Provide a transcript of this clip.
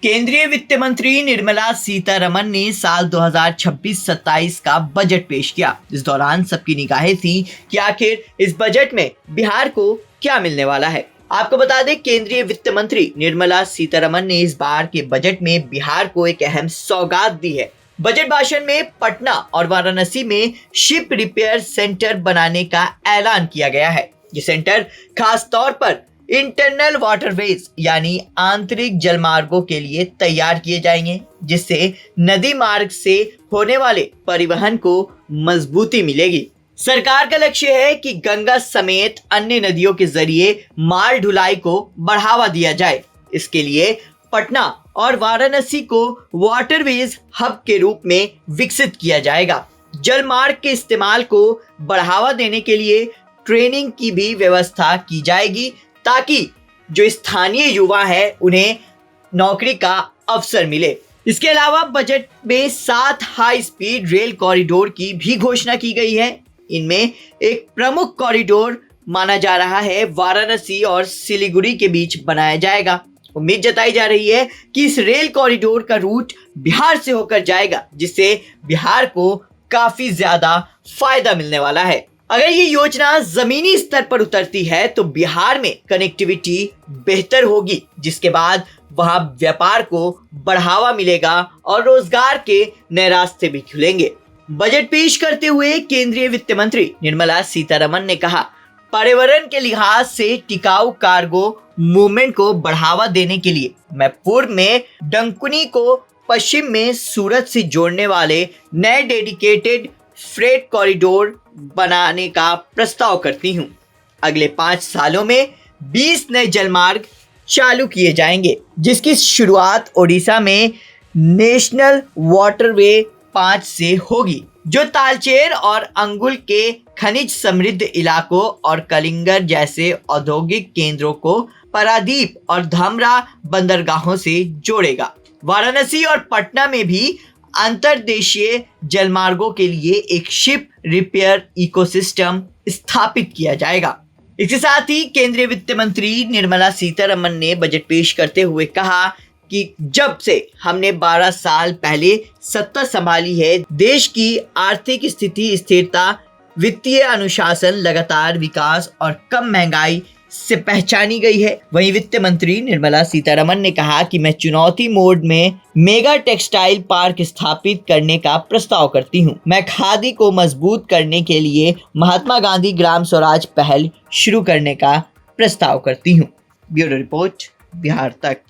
केंद्रीय वित्त मंत्री निर्मला सीतारमण ने साल 2026-27 का बजट पेश किया। इस दौरान सबकी निगाहें थी कि आखिर इस बजट में बिहार को क्या मिलने वाला है। आपको बता दें, केंद्रीय वित्त मंत्री निर्मला सीतारमण ने इस बार के बजट में बिहार को एक अहम सौगात दी है। बजट भाषण में पटना और वाराणसी में शिप रिपेयर सेंटर बनाने का ऐलान किया गया है। ये सेंटर खास तौर पर इंटरनल वाटरवेज यानी आंतरिक जलमार्गों के लिए तैयार किए जाएंगे, जिससे नदी मार्ग से होने वाले परिवहन को मजबूती मिलेगी। सरकार का लक्ष्य है कि गंगा समेत अन्य नदियों के जरिए माल ढुलाई को बढ़ावा दिया जाए। इसके लिए पटना और वाराणसी को वाटरवेज हब के रूप में विकसित किया जाएगा। जल मार्ग के इस्तेमाल को बढ़ावा देने के लिए ट्रेनिंग की भी व्यवस्था की जाएगी, ताकि जो स्थानीय युवा है उन्हें नौकरी का अवसर मिले। इसके अलावा बजट में 7 हाई स्पीड रेल कॉरिडोर की भी घोषणा की गई है। इनमें एक प्रमुख कॉरिडोर माना जा रहा है वाराणसी और सिलीगुड़ी के बीच बनाया जाएगा। उम्मीद जताई जा रही है कि इस रेल कॉरिडोर का रूट बिहार से होकर जाएगा, जिससे बिहार को काफी ज्यादा फायदा मिलने वाला है। अगर ये योजना जमीनी स्तर पर उतरती है तो बिहार में कनेक्टिविटी बेहतर होगी, जिसके बाद वहां व्यापार को बढ़ावा मिलेगा और रोजगार के नए रास्ते भी खुलेंगे। बजट पेश करते हुए केंद्रीय वित्त मंत्री निर्मला सीतारमण ने कहा, पर्यावरण के लिहाज से टिकाऊ कार्गो मूवमेंट को बढ़ावा देने के लिए मैं पूर्व में डंकुनी को पश्चिम में सूरत से जोड़ने वाले नए डेडिकेटेड फ्रेट कॉरिडोर बनाने का प्रस्ताव करती हूं। अगले 5 सालों में 20 नए जलमार्ग चालू किए जाएंगे, जिसकी शुरुआत ओडिशा में नेशनल वाटरवे 5 से होगी, जो तालचेर और अंगुल के खनिज समृद्ध इलाकों और कलिंगर जैसे औद्योगिक केंद्रों को पारादीप और धामरा बंदरगाहों से जोड़ेगा। वाराणसी और पटना में भी अंतर्देशीय जलमार्गों के लिए एक शिप रिपेयर इकोसिस्टम स्थापित किया जाएगा। इसके साथ ही केंद्रीय वित्त मंत्री निर्मला सीतारमण ने बजट पेश करते हुए कहा कि जब से हमने 12 साल पहले सत्ता संभाली है, देश की आर्थिक स्थिति स्थिरता, वित्तीय अनुशासन, लगातार विकास और कम महंगाई से पहचानी गई है। वहीं वित्त मंत्री निर्मला सीतारमण ने कहा कि मैं चुनौती मोड में मेगा टेक्सटाइल पार्क स्थापित करने का प्रस्ताव करती हूं। मैं खादी को मजबूत करने के लिए महात्मा गांधी ग्राम स्वराज पहल शुरू करने का प्रस्ताव करती हूं। ब्यूरो रिपोर्ट, बिहार तक।